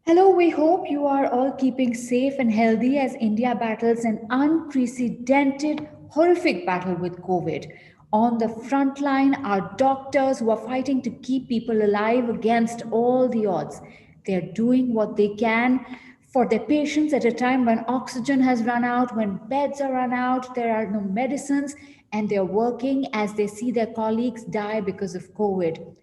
Hello, we hope you are all keeping safe and healthy as India battles an unprecedented, horrific battle with COVID. On the front line are doctors who are fighting to keep people alive against all the odds. They're doing what they can for their patients at a time when oxygen has run out, when beds are run out, there are no medicines, and they're working as they see their colleagues die because of COVID.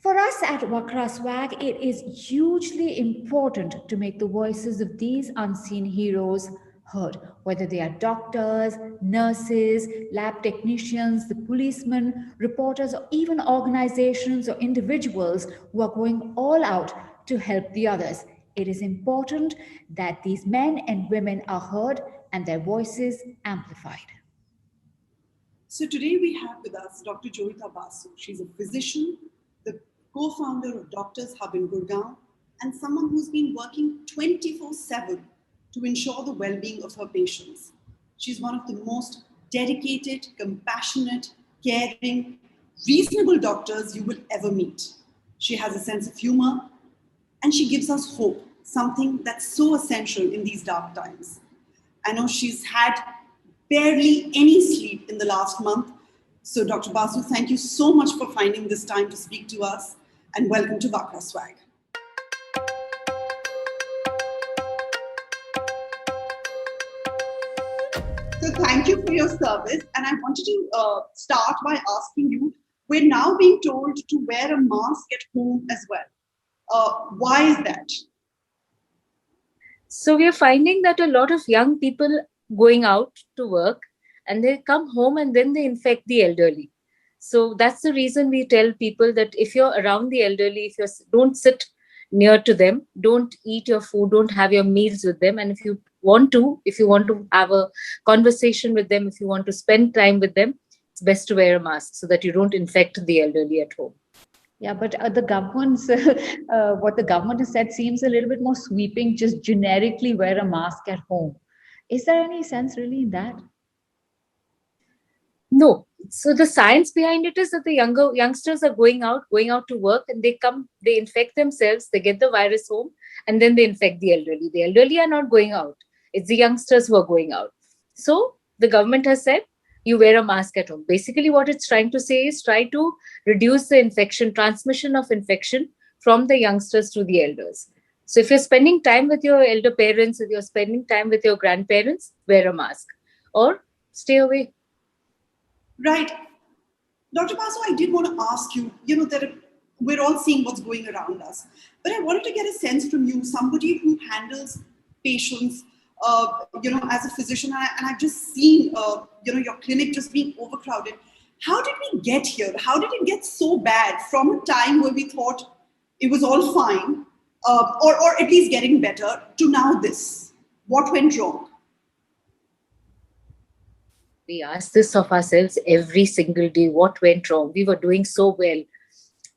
For us at Wakra Swag, it is hugely important to make the voices of these unseen heroes heard, whether they are doctors, nurses, lab technicians, the policemen, reporters, or even organizations or individuals who are going all out to help the others. It is important that these men and women are heard and their voices amplified. So today we have with us Dr. Joyita Basu. She's a physician, the co-founder of Doctors Hub in Gurgaon, and someone who's been working 24/7 to ensure the well-being of her patients. She's one of the most dedicated, compassionate, caring, reasonable doctors you will ever meet. She has a sense of humor, and she gives us hope, something that's so essential in these dark times. I know she's had barely any sleep in the last month. So, Dr. Basu, thank you so much for finding this time to speak to us, and welcome to Vakra Swag. So, thank you for your service. And I wanted to start by asking you, we're now being told to wear a mask at home as well. Why is that? So we are finding that a lot of young people going out to work and they come home and then they infect the elderly. So that's the reason we tell people that if you're around the elderly, if you don't sit near to them, don't eat your food, don't have your meals with them. And if you want to have a conversation with them, if you want to spend time with them, it's best to wear a mask so that you don't infect the elderly at home. Yeah, but the government's what the government has said seems a little bit more sweeping. Just generically wear a mask at home. Is there any sense really in that? No. So the science behind it is that the youngsters are going out to work, and they infect themselves, they get the virus home, and then they infect the elderly. The elderly are not going out. It's the youngsters who are going out. So the government has said you wear a mask at home. Basically, what it's trying to say is try to reduce the transmission of infection from the youngsters to the elders. So if you're spending time with your elder parents, if you're spending time with your grandparents, wear a mask or stay away. Right. Dr. Basu, I did want to ask you, that we're all seeing what's going around us, but I wanted to get a sense from you, somebody who handles patients, as a physician, and I've just seen, your clinic just being overcrowded. How did we get here? How did it get so bad from a time where we thought it was all fine, or at least getting better, to now this? What went wrong? We ask this of ourselves every single day. What went wrong? We were doing so well.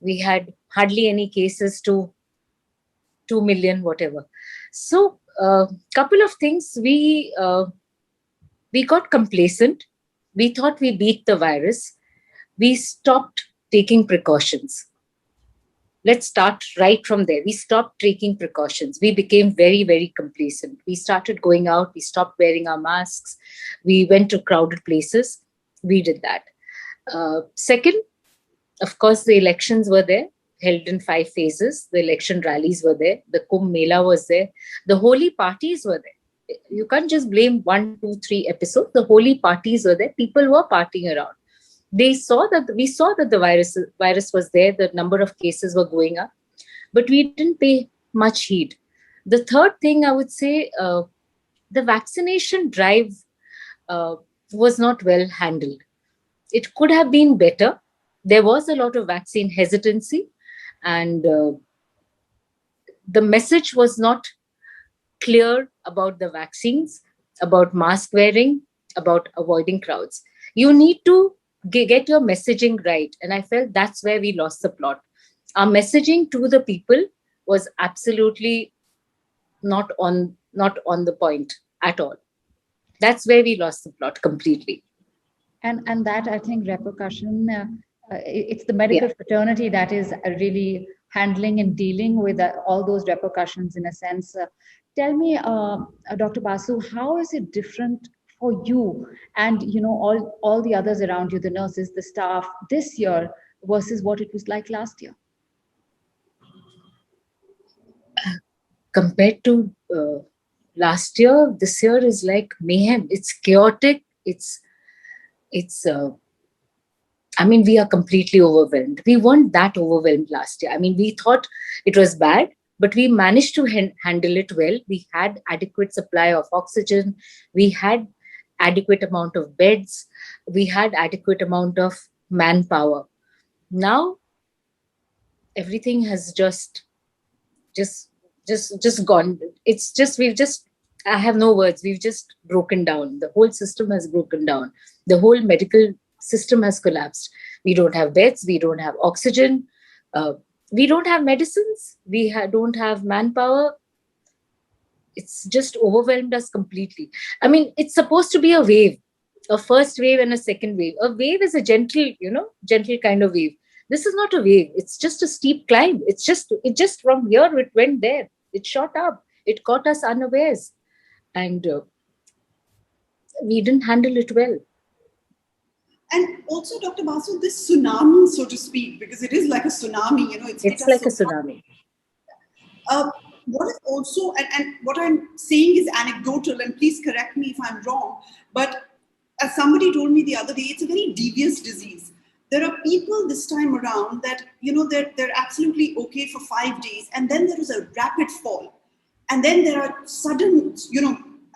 We had hardly any cases to 2 million, whatever. So couple of things. We got complacent. We thought we beat the virus. We stopped taking precautions. Let's start right from there. We stopped taking precautions. We became very, very complacent. We started going out. We stopped wearing our masks. We went to crowded places. We did that. Second, of course, the elections were there, held in 5 phases. The election rallies were there. The Kumbh Mela was there. The holy parties were there. You can't just blame 1, 2, 3 episodes. The holy parties were there. People were partying around. We saw that the virus was there. The number of cases were going up, but we didn't pay much heed. The third thing I would say, the vaccination drive was not well handled. It could have been better. There was a lot of vaccine hesitancy, and the message was not clear about the vaccines, about mask wearing, about avoiding crowds. You need to get your messaging right. And I felt that's where we lost the plot. Our messaging to the people was absolutely not on the point at all. That's where we lost the plot completely. And that, I think, repercussion, it's the medical fraternity that is really handling and dealing with all those repercussions in a sense. Tell me, Dr. Basu, how is it different for you and all the others around you, the nurses, the staff, this year versus what it was like last year? Compared to last year, this year is like mayhem. It's chaotic. It's I mean, we are completely overwhelmed. We weren't that overwhelmed last year. I mean, we thought it was bad, but we managed to handle it well. We had adequate supply of oxygen. We had adequate amount of beds. We had adequate amount of manpower. Now, everything has just gone. It's just, I have no words. We've just broken down. The whole system has broken down. The whole medical system has collapsed. We don't have beds. We don't have oxygen. We don't have medicines. We don't have manpower. It's just overwhelmed us completely. I mean, it's supposed to be a wave, a first wave and a second wave. A wave is a gentle kind of wave. This is not a wave. It's just a steep climb. It just from here, it went there. It shot up. It caught us unawares. And we didn't handle it well. And also, Dr. Basu, this tsunami, so to speak, because it is like a tsunami, it's like a tsunami. What is also, and what I'm saying is anecdotal, and please correct me if I'm wrong, but as somebody told me the other day, it's a very devious disease. There are people this time around that, they're absolutely okay for 5 days, and then there is a rapid fall. And then there are sudden,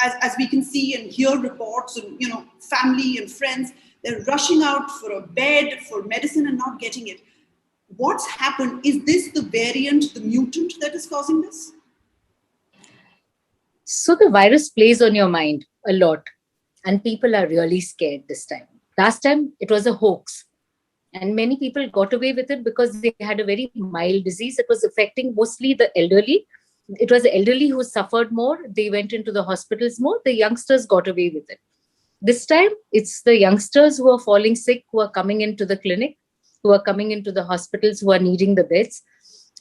as we can see and hear reports and, family and friends, they're rushing out for a bed, for medicine and not getting it. What's happened? Is this the variant, the mutant that is causing this? So the virus plays on your mind a lot, and people are really scared this time. Last time it was a hoax, and many people got away with it because they had a very mild disease. It was affecting mostly the elderly. It was the elderly who suffered more. They went into the hospitals more. The youngsters got away with it. This time, it's the youngsters who are falling sick, who are coming into the clinic, who are coming into the hospitals, who are needing the beds.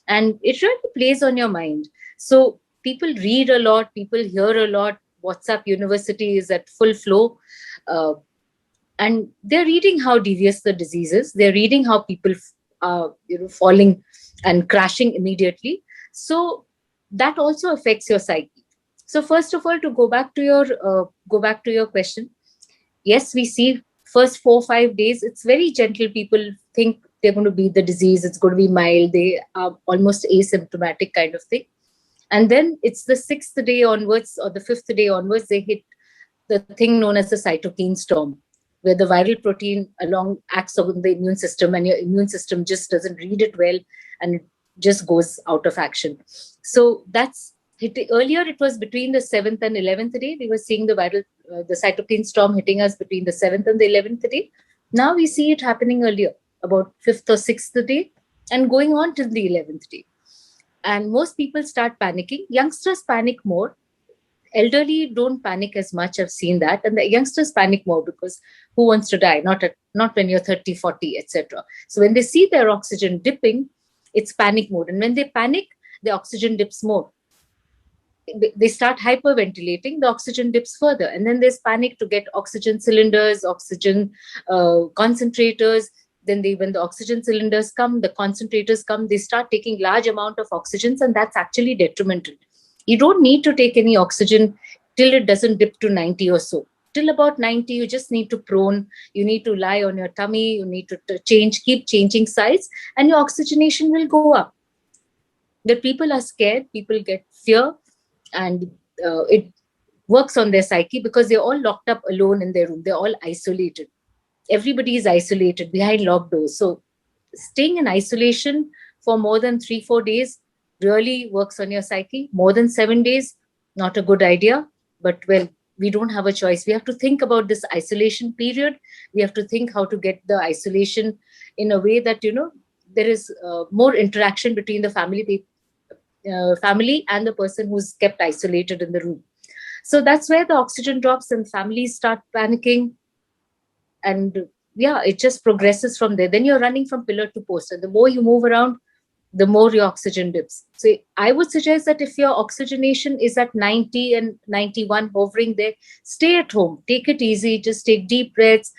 And it really plays on your mind. So people read a lot, people hear a lot. WhatsApp University is at full flow. And they're reading how devious the disease is. They're reading how people are falling and crashing immediately. So that also affects your psyche. So first of all, to go back to your question, yes, we see first 4-5 days, it's very gentle. People think they're going to beat the disease. It's going to be mild. They are almost asymptomatic kind of thing. And then it's the 6th day onwards or the 5th day onwards, they hit the thing known as the cytokine storm, where the viral protein acts on the immune system, and your immune system just doesn't read it well, and it just goes out of action. So that's earlier. It was between the 7th and 11th day. We were seeing the cytokine storm hitting us between the 7th and the 11th day. Now we see it happening earlier, about 5th or 6th day, and going on till the 11th day. And most people start panicking. Youngsters panic more. Elderly don't panic as much. I've seen that. And the youngsters panic more because who wants to die? Not when you're 30, 40, etc. So when they see their oxygen dipping, it's panic mode. And when they panic, the oxygen dips more. They start hyperventilating, the oxygen dips further. And then there's panic to get oxygen cylinders, oxygen concentrators. Then when the oxygen cylinders come, the concentrators come, they start taking large amount of oxygens, and that's actually detrimental. You don't need to take any oxygen till it doesn't dip to 90 or so. Till about 90, you just need to prone. You need to lie on your tummy. You need to keep changing sides, and your oxygenation will go up. The people are scared. People get fear, and it works on their psyche because they're all locked up alone in their room. They're all isolated. Everybody is isolated behind locked doors. So staying in isolation for more than 3-4 days really works on your psyche. More than 7 days, not a good idea. But well, we don't have a choice. We have to think about this isolation period. We have to think how to get the isolation in a way that, there is more interaction between the family and the person who's kept isolated in the room. So that's where the oxygen drops and families start panicking. And yeah, it just progresses from there. Then you're running from pillar to post. And the more you move around, the more your oxygen dips. So I would suggest that if your oxygenation is at 90 and 91, hovering there, stay at home, take it easy, just take deep breaths,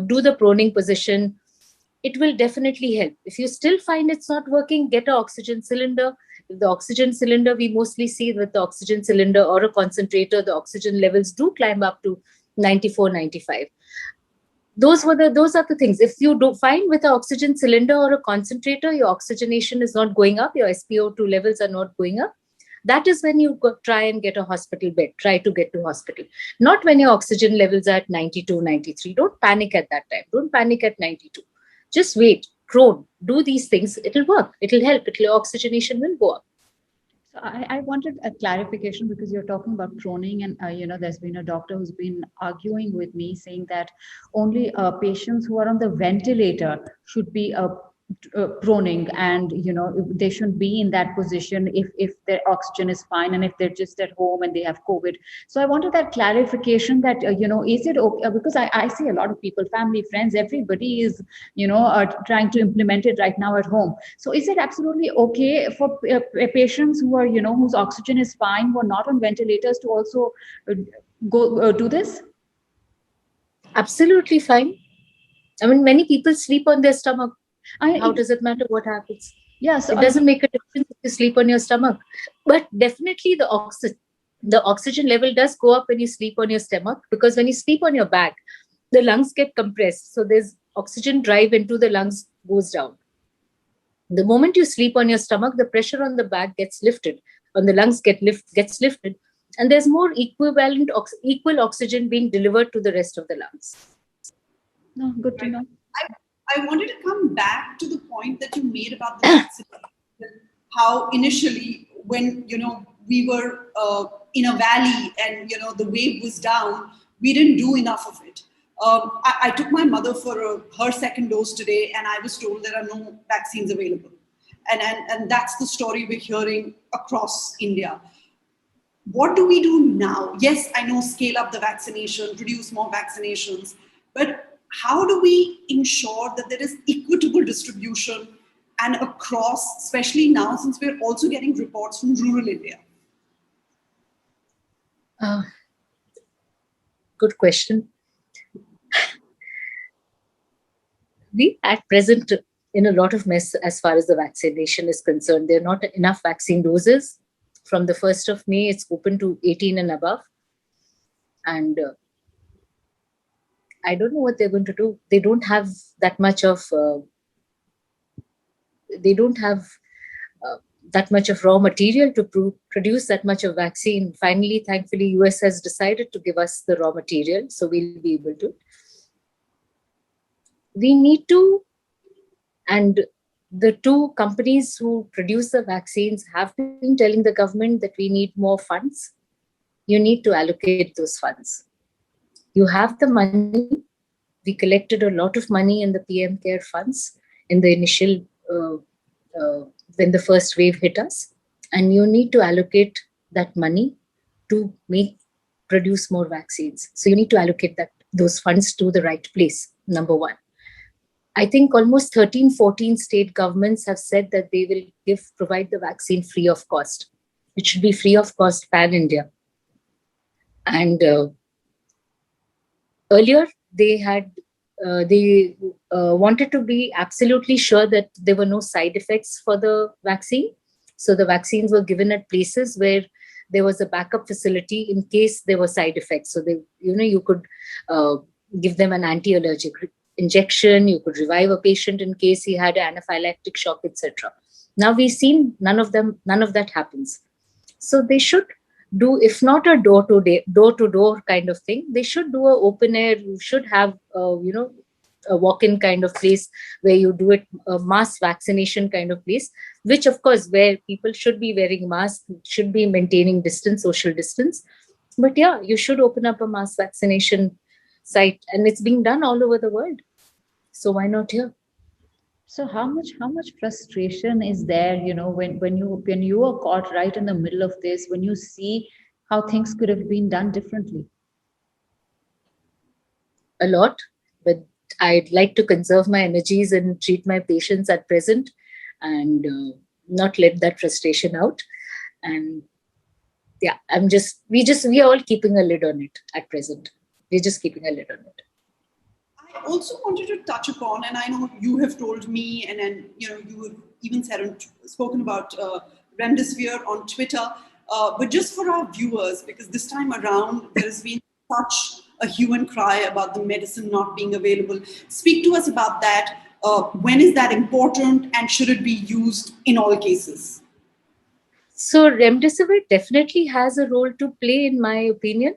do the proning position. It will definitely help. If you still find it's not working, get an oxygen cylinder. If the oxygen cylinder, we mostly see with the oxygen cylinder or a concentrator, the oxygen levels do climb up to 94, 95. Those are the things. If you do find with an oxygen cylinder or a concentrator, your oxygenation is not going up, your SpO2 levels are not going up, that is when you try and get a hospital bed. Try to get to hospital. Not when your oxygen levels are at 92, 93. Don't panic at that time. Don't panic at 92. Just wait, prone, do these things. It'll work. It'll help. Oxygenation will go up. So I wanted a clarification because you're talking about proning, and there's been a doctor who's been arguing with me saying that only patients who are on the ventilator should be proning, and they shouldn't be in that position if their oxygen is fine and if they're just at home and they have COVID. So I wanted that clarification that is it okay? Because I see a lot of people, family, friends, everybody is trying to implement it right now at home. So is it absolutely okay for patients who are whose oxygen is fine, who are not on ventilators, to also go do this? Absolutely fine. I mean, many people sleep on their stomach. How does it matter what happens? Yeah, so it doesn't make a difference if you sleep on your stomach. But definitely the oxygen level does go up when you sleep on your stomach, because when you sleep on your back, the lungs get compressed. So there's oxygen drive into the lungs goes down. The moment you sleep on your stomach, the pressure on the back gets lifted, on the lungs gets lifted, and there's more equal oxygen being delivered to the rest of the lungs. No, good to know. I wanted to come back to the point that you made about the vaccination, how initially when we were in a valley and the wave was down, we didn't do enough of it. I took my mother for her second dose today, and I was told there are no vaccines available, and that's the story we're hearing across India. What do we do now? Yes, I know, scale up the vaccination, produce more vaccinations, but how do we ensure that there is equitable distribution and across, especially now since we're also getting reports from rural India? Good question. We at present in a lot of mess as far as the vaccination is concerned. There are not enough vaccine doses. From the 1st of May, it's open to 18 and above. And I don't know what they're going to do. They don't have that much of that much of raw material to produce that much of vaccine. Finally, thankfully, US has decided to give us the raw material, so we'll be able to. We need to, and the two companies who produce the vaccines have been telling the government that we need more funds. You need to allocate those funds. You have the money. We collected a lot of money in the PM Care funds in the initial, when the first wave hit us. And you need to allocate that money to produce more vaccines. So you need to allocate those funds to the right place, number one. I think almost 13, 14 state governments have said that they will provide the vaccine free of cost. It should be free of cost pan-India. And earlier, they wanted to be absolutely sure that there were no side effects for the vaccine. So the vaccines were given at places where there was a backup facility in case there were side effects. So you could give them an anti-allergic injection. You could revive a patient in case he had an anaphylactic shock, etc. Now we've seen none of that happens. So they should do, if not a door-to-door kind of thing, they should do an open air. You should have a walk-in kind of place where you do it, a mass vaccination kind of place, which of course where people should be wearing masks, should be maintaining distance, social distance. But yeah, you should open up a mass vaccination site, and it's being done all over the world. So why not here? So how much frustration is there, when you are caught right in the middle of this, when you see how things could have been done differently? A lot, but I'd like to conserve my energies and treat my patients at present. and not let that frustration out. And yeah, we are all keeping a lid on it at present. We're just keeping a lid on it. I also wanted to touch upon, and I know you have told me, and then you have even spoken about remdesivir on Twitter. But just for our viewers, because this time around there has been such a hue and cry about the medicine not being available. Speak to us about that. When is that important, and should it be used in all cases? So remdesivir definitely has a role to play, in my opinion,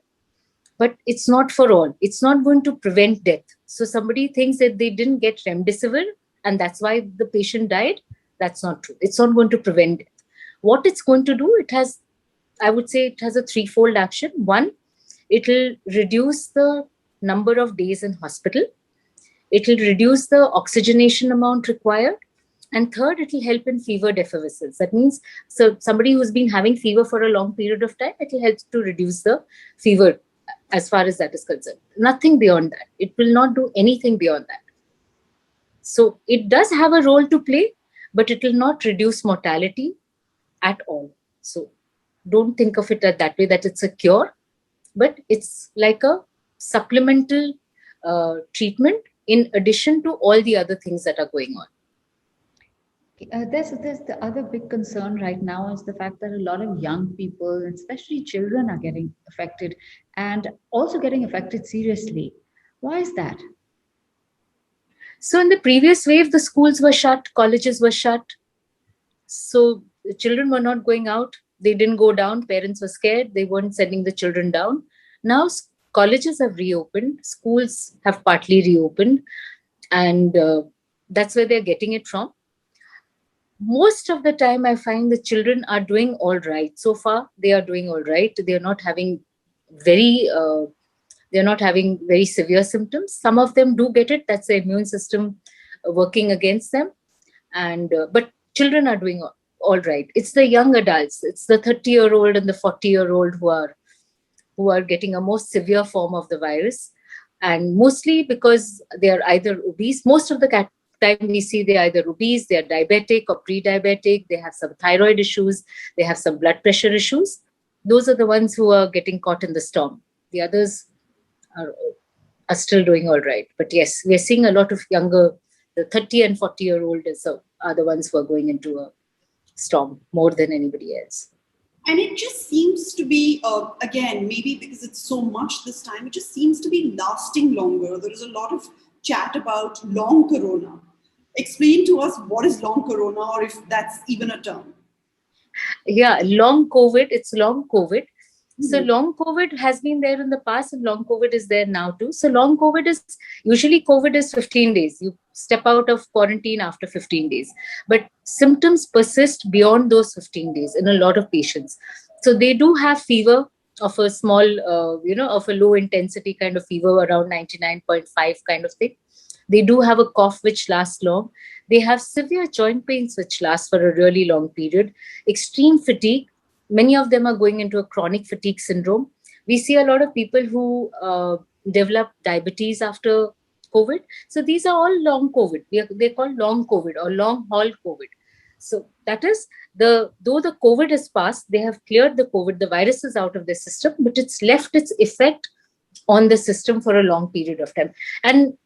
but it's not for all. It's not going to prevent death. So somebody thinks that they didn't get remdesivir and that's why the patient died. That's not true. It's not going to prevent death. What it's going to do, I would say it has a threefold action. One, it'll reduce the number of days in hospital. It'll reduce the oxygenation amount required. And third, it will help in fever effervescence. That means, so somebody who's been having fever for a long period of time, it will help to reduce the fever as far as that is concerned. Nothing beyond that. It will not do anything beyond that. So it does have a role to play, but it will not reduce mortality at all. So don't think of it that way, that it's a cure, but it's like a supplemental treatment in addition to all the other things that are going on. There's the other big concern right now is the fact that a lot of young people, especially children, are getting affected and also getting affected seriously. Why is that? So in the previous wave, the schools were shut, colleges were shut. So the children were not going out. They didn't go down. Parents were scared. They weren't sending the children down. Now colleges have reopened. Schools have partly reopened. And that's where they're getting it from. Most of the time, I find the children are doing all right. So far, they are doing all right. They're not having very severe symptoms. Some of them do get it. That's the immune system working against them. And but children are doing all right. It's the young adults. It's the 30-year-old and the 40-year-old who are getting a more severe form of the virus. And mostly because they are either obese. Most of the time we see they're either obese, they're diabetic or pre-diabetic, they have some thyroid issues, they have some blood pressure issues. Those are the ones who are getting caught in the storm. The others are still doing all right. But yes, we're seeing a lot of younger, the 30 and 40-year-old are the ones who are going into a storm more than anybody else. And it just seems to be, again, maybe because it's so much this time, it just seems to be lasting longer. There is a lot of chat about long corona. Explain to us what is long corona, or if that's even a term. Yeah, long COVID, it's long COVID. So long COVID has been there in the past and long COVID is there now too. So long COVID is, usually COVID is 15 days. You step out of quarantine after 15 days. But symptoms persist beyond those 15 days in a lot of patients. So they do have fever of a small, of a low intensity kind of fever around 99.5 kind of thing. They do have a cough which lasts long. They have severe joint pains which last for a really long period. Extreme fatigue. Many of them are going into a chronic fatigue syndrome. We see a lot of people who develop diabetes after COVID. So these are all long COVID. They're called long COVID or long haul COVID. So that is, though the COVID has passed, they have cleared the COVID, the virus is out of the system, but it's left its effect on the system for a long period of time. And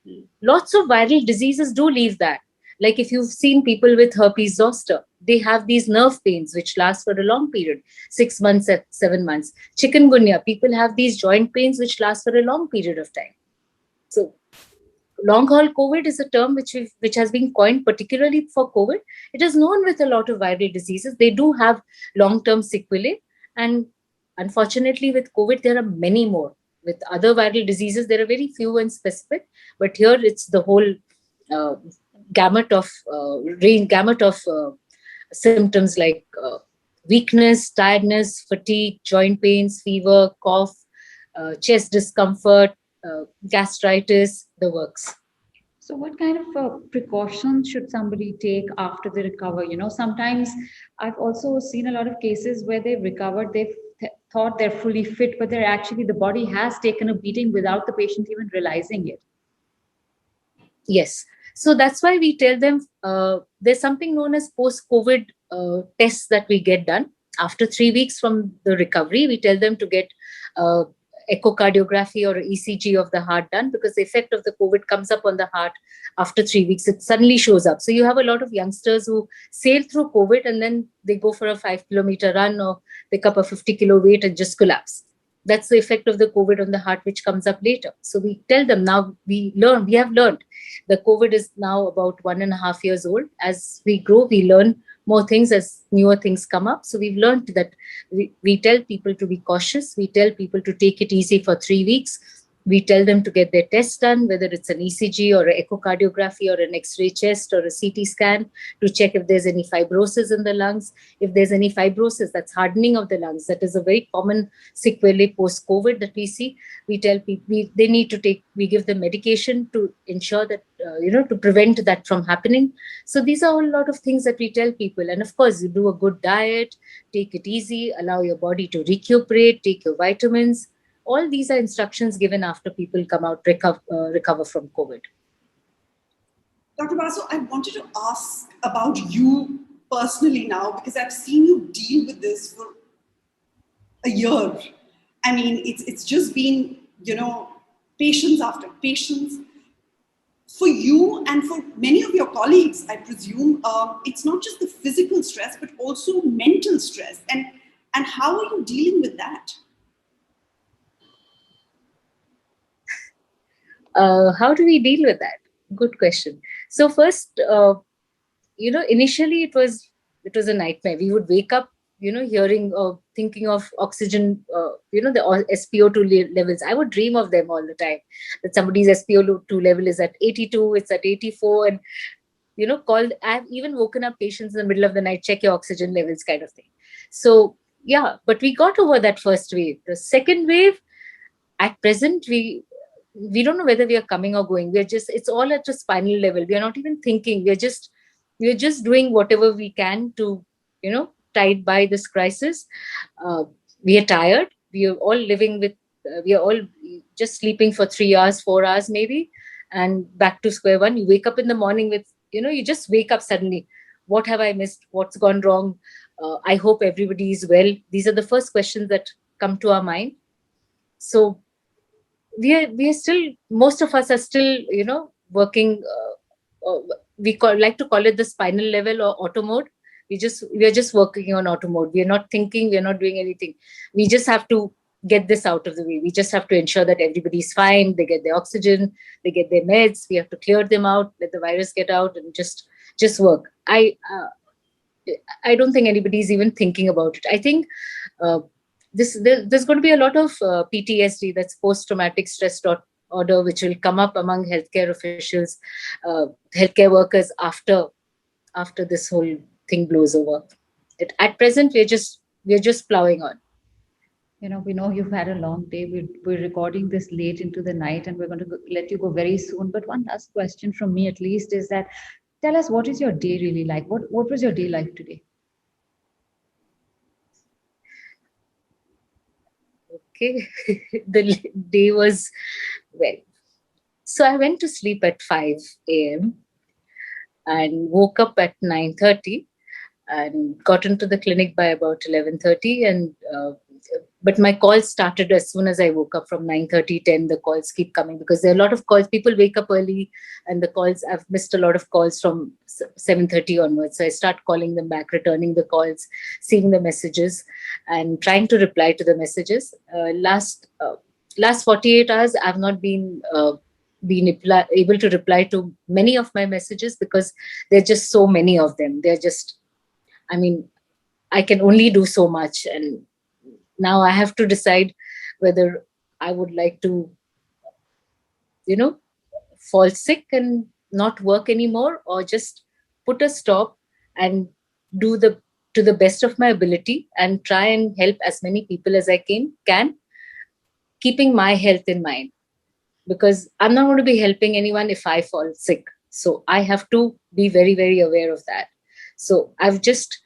lots of viral diseases do leave that. Like if you've seen people with herpes zoster, they have these nerve pains which last for a long period, 6 months, 7 months. Chikungunya, people have these joint pains which last for a long period of time. So long haul COVID is a term which has been coined particularly for COVID. It is known with a lot of viral diseases. They do have long-term sequelae. And unfortunately with COVID, there are many more. With other viral diseases, there are very few and specific. But here it's the whole gamut of symptoms like weakness, tiredness, fatigue, joint pains, fever, cough, chest discomfort, gastritis, the works. So what kind of precautions should somebody take after they recover? Sometimes I've also seen a lot of cases where they've recovered, they've thought they're fully fit, but they're actually, the body has taken a beating without the patient even realizing it. Yes. So that's why we tell them there's something known as post-COVID tests that we get done. After 3 weeks from the recovery, we tell them to get uh, echocardiography or ECG of the heart done, because the effect of the COVID comes up on the heart after 3 weeks. It suddenly shows up. So you have a lot of youngsters who sail through COVID and then they go for a 5 kilometer run or pick up a 50 kilo weight and just collapse. That's the effect of the COVID on the heart, which comes up later. So we tell them now, we have learned the COVID is now about 1.5 years old. As we grow, we learn more things as newer things come up. So we've learned that we tell people to be cautious. We tell people to take it easy for 3 weeks. We tell them to get their tests done, whether it's an ECG or an echocardiography or an X-ray chest or a CT scan, to check if there's any fibrosis in the lungs. If there's any fibrosis, that's hardening of the lungs. That is a very common sequelae post-COVID that we see. We tell people they need to take, we give them medication to ensure that, to prevent that from happening. So these are a lot of things that we tell people. And of course, you do a good diet, take it easy, allow your body to recuperate, take your vitamins. All these are instructions given after people come out, recover from COVID. Dr. Basu, I wanted to ask about you personally now, because I've seen you deal with this for a year. I mean, it's just been, patients after patients. For you and for many of your colleagues, I presume, it's not just the physical stress, but also mental stress. And how are you dealing with that? How do we deal with that? Good question. So first, initially it was a nightmare. We would wake up, hearing or thinking of oxygen, the SpO2 levels. I would dream of them all the time, that somebody's SpO2 level is at 82, it's at 84, and I've even woken up patients in the middle of the night, check your oxygen levels, kind of thing. So yeah, but we got over that first wave. The second wave, at present, we don't know whether we are coming or going. It's all at a spinal level. We are not even thinking. We're just doing whatever we can to, tide by this crisis. We are tired. We are all living with, we are all just sleeping for 3 hours, 4 hours maybe, and back to square one. You wake up in the morning with, you just wake up suddenly. What have I missed? What's gone wrong? I hope everybody is well. These are the first questions that come to our mind. So we are still, most of us are still, working. Like to call it the spinal level or auto mode. We are just working on auto mode. We are not thinking. We are not doing anything. We just have to get this out of the way. We just have to ensure that everybody's fine. They get their oxygen. They get their meds. We have to clear them out. Let the virus get out and just work. I don't think anybody's even thinking about it. I think. There's going to be a lot of PTSD, that's post-traumatic stress disorder, which will come up among healthcare officials, healthcare workers after this whole thing blows over. At present, we're just plowing on. We know you've had a long day. We're recording this late into the night, and we're going to let you go very soon. But one last question from me, at least, is that tell us, what is your day really like? What was your day like today? Okay, the day was, well, so I went to sleep at 5 a.m. and woke up at 9:30 and got into the clinic by about 11:30. And but my calls started as soon as I woke up. From 9:30, 10, the calls keep coming, because there are a lot of calls. People wake up early, and the calls, I've missed a lot of calls from 7:30 onwards. So I start calling them back, returning the calls, seeing the messages, and trying to reply to the messages. Last 48 hours, I've not been able to reply to many of my messages, because there are just so many of them. They're just, I can only do so much. And now I have to decide whether I would like to, fall sick and not work anymore, or just put a stop and do to the best of my ability and try and help as many people as I can, keeping my health in mind. Because I'm not going to be helping anyone if I fall sick. So I have to be very, very aware of that. So I've just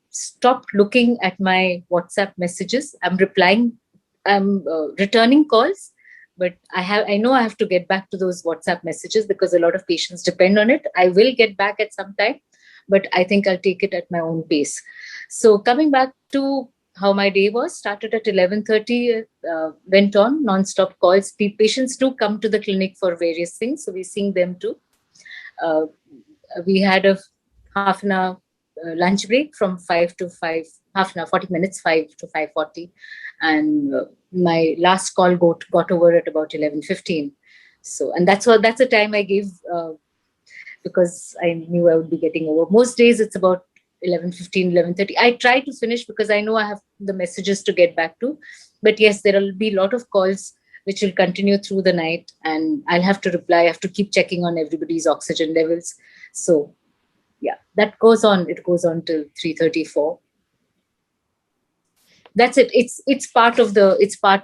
stopped looking at my WhatsApp messages. I'm returning calls, but I know I have to get back to those WhatsApp messages because a lot of patients depend on it. I will get back at some time, but I think I'll take it at my own pace. So coming back to how my day was, started at 11:30, went on non-stop calls. Patients do come to the clinic for various things, so we're seeing them too. Uh, we had a half an hour lunch break from 5 to 5, half an hour, 40 minutes, 5 to 5:40. And my last call got over at about 11:15. So, and that's the time I gave because I knew I would be getting over. Most days it's about 11:15, 11:30. I try to finish because I know I have the messages to get back to. But yes, there will be a lot of calls which will continue through the night, and I'll have to reply. I have to keep checking on everybody's oxygen levels. So yeah, that goes on. It goes on till 3:34. That's it. It's part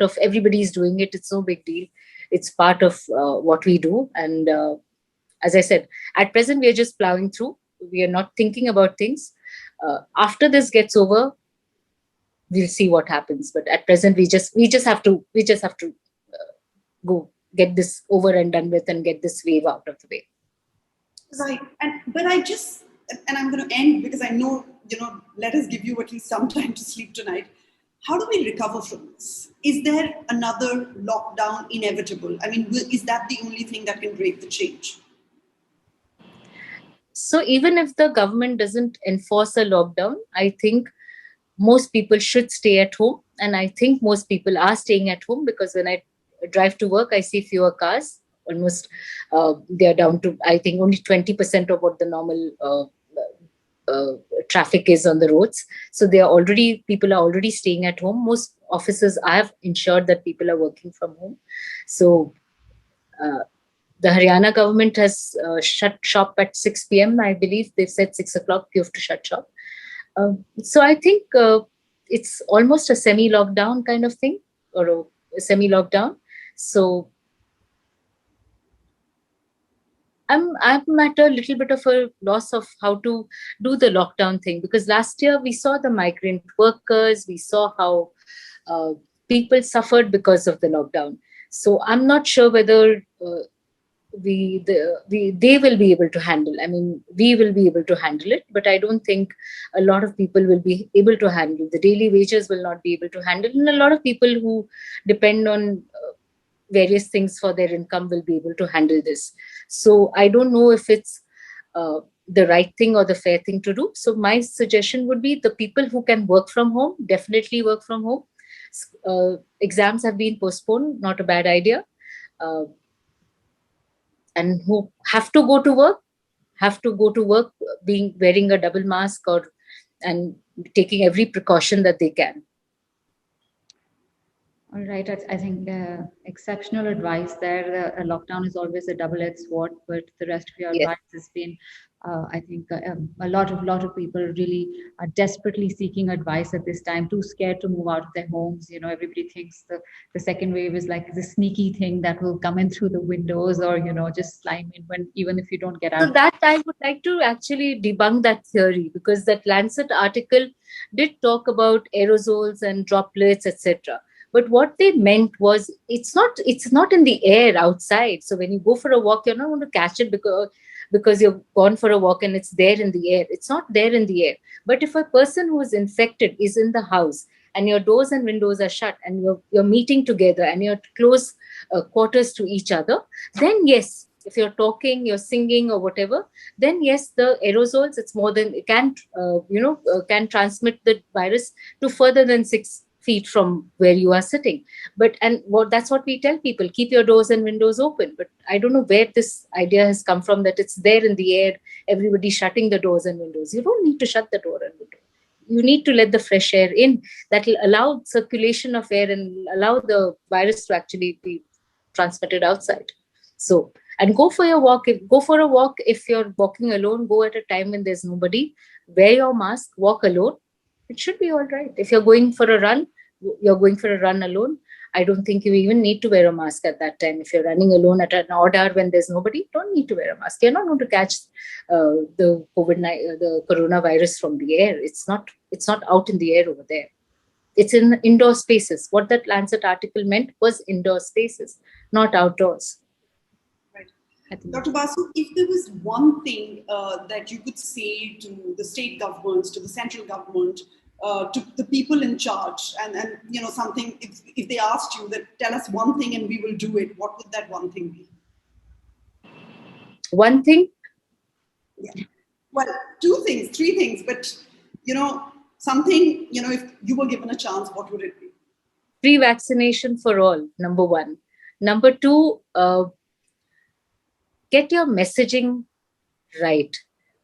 of everybody's doing it. It's no big deal. It's part of what we do. And as I said, at present we are just plowing through. We are not thinking about things. After this gets over, we'll see what happens. But at present, we just have to go get this over and done with and get this wave out of the way. Right. And I'm going to end because I know, let us give you at least some time to sleep tonight. How do we recover from this? Is there another lockdown inevitable? I mean, is that the only thing that can break the change? So even if the government doesn't enforce a lockdown, I think most people should stay at home. And I think most people are staying at home because when I drive to work, I see fewer cars. Almost they're down to, I think, only 20% of what the normal traffic is on the roads. So people are already staying at home. Most offices have ensured that people are working from home. So the Haryana government has shut shop at 6 p.m. I believe they've said 6 o'clock you have to shut shop. So I think it's almost a semi-lockdown kind of thing, or a semi-lockdown. So I'm at a little bit of a loss of how to do the lockdown thing, because last year we saw the migrant workers, we saw how people suffered because of the lockdown. So I'm not sure whether they will be able to handle. I mean, we will be able to handle it, but I don't think a lot of people will be able to handle. The daily wages will not be able to handle, and a lot of people who depend on various things for their income will be able to handle this. So I don't know if it's the right thing or the fair thing to do. So my suggestion would be the people who can work from home, definitely work from home. Exams have been postponed, not a bad idea. And who have to go to work, wearing a double mask and taking every precaution that they can. All right, I think exceptional advice there. The lockdown is always a double-edged sword, but the rest of your advice has been, I think, a lot of people really are desperately seeking advice at this time, too scared to move out of their homes. Everybody thinks the second wave is like the sneaky thing that will come in through the windows, or just slime in even if you don't get out. So that I would like to actually debunk that theory, because that Lancet article did talk about aerosols and droplets, etc. But what they meant was it's not in the air outside. So when you go for a walk, you're not going to catch it because you've gone for a walk and it's there in the air. It's not there in the air. But if a person who is infected is in the house and your doors and windows are shut and you're meeting together and you're close quarters to each other, then yes, if you're talking, you're singing or whatever, then yes, the aerosols, it's more than can transmit the virus to further than 6 feet from where you are sitting. That's what we tell people: keep your doors and windows open. But I don't know where this idea has come from, that it's there in the air, everybody shutting the doors and windows. You don't need to shut the door and window. You need to let the fresh air in. That will allow circulation of air and allow the virus to actually be transmitted outside. So, and go for a walk. If you're walking alone, go at a time when there's nobody. Wear your mask, walk alone. It should be all right. If you're going for a run alone, I don't think you even need to wear a mask at that time. If you're running alone at an odd hour when there's nobody, don't need to wear a mask. You're not going to catch the coronavirus from the air. It's not out in the air over there. It's in indoor spaces. What that Lancet article meant was indoor spaces, not outdoors. Right. Dr. Basu, if there was one thing that you could say to the state governments, to the central government, to the people in charge, and something, if they asked you that, tell us one thing and we will do it, what would that one thing be? One thing? Yeah. Well, two things, three things, but something, if you were given a chance, what would it be? Free vaccination for all, number one. Number two, get your messaging right.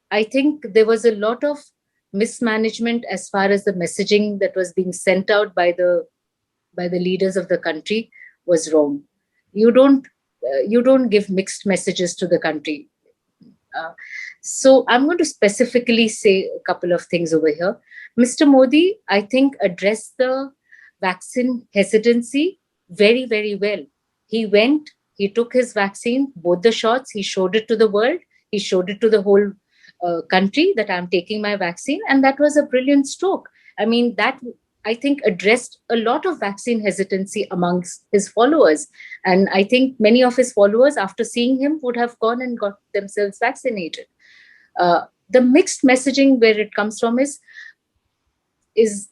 I think there was a lot of mismanagement as far as the messaging that was being sent out by the leaders of the country was wrong. You don't give mixed messages to the country. So I'm going to specifically say a couple of things over here. Mr. Modi, I think, addressed the vaccine hesitancy very, very well. He took his vaccine, both the shots, he showed it to the world, he showed it to the whole country that I'm taking my vaccine. And that was a brilliant stroke. I mean, that I think addressed a lot of vaccine hesitancy amongst his followers. And I think many of his followers, after seeing him, would have gone and got themselves vaccinated. The mixed messaging where it comes from is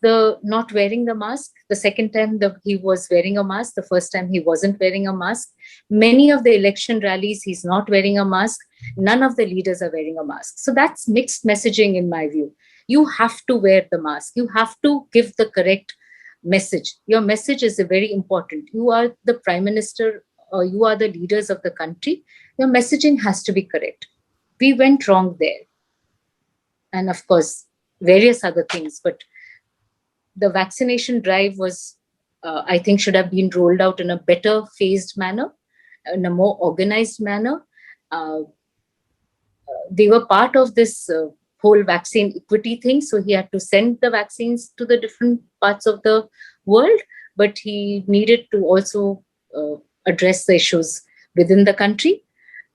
the not wearing the mask. The second time he was wearing a mask, the first time he wasn't wearing a mask. Many of the election rallies, he's not wearing a mask. None of the leaders are wearing a mask. So that's mixed messaging in my view. You have to wear the mask. You have to give the correct message. Your message is very important. You are the prime minister, or you are the leaders of the country. Your messaging has to be correct. We went wrong there. And of course, various other things, but the vaccination drive was, I think, should have been rolled out in a better phased manner, in a more organized manner. They were part of this whole vaccine equity thing. So he had to send the vaccines to the different parts of the world, but he needed to also address the issues within the country.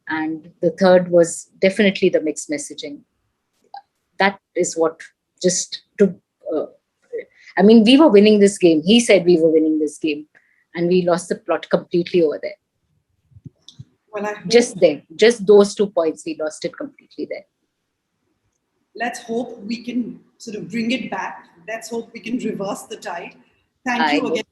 And the third was definitely the mixed messaging. That is what just to... I mean, we were winning this game. He said we were winning this game, and we lost the plot completely over there. Well, just those 2 points, we lost it completely there. Let's hope we can sort of bring it back. Let's hope we can reverse the tide. Thank you again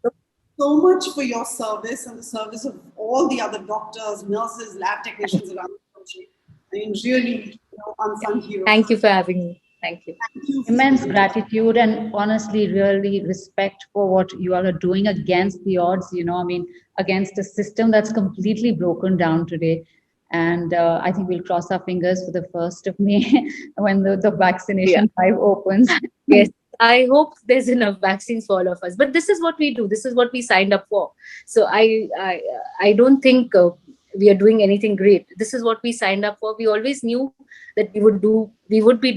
so much for your service and the service of all the other doctors, nurses, lab technicians around the country. I mean, really, unsung heroes. Thank you for having me. Thank you. Immense gratitude and honestly, really respect for what you all are doing against the odds, against a system that's completely broken down today. And I think we'll cross our fingers for the 1st of May when the vaccination drive opens. Yes, I hope there's enough vaccines for all of us. But this is what we do. This is what we signed up for. So I don't think we are doing anything great. This is what we signed up for. We always knew that we would be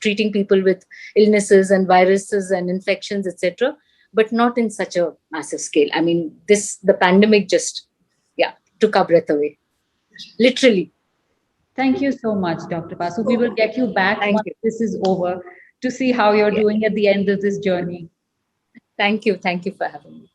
treating people with illnesses and viruses and infections, etc., but not in such a massive scale. I mean, the pandemic just, took our breath away, literally. Thank you so much, Dr. Basu. We will get you back once this is over to see how you're doing at the end of this journey. Thank you. Thank you for having me.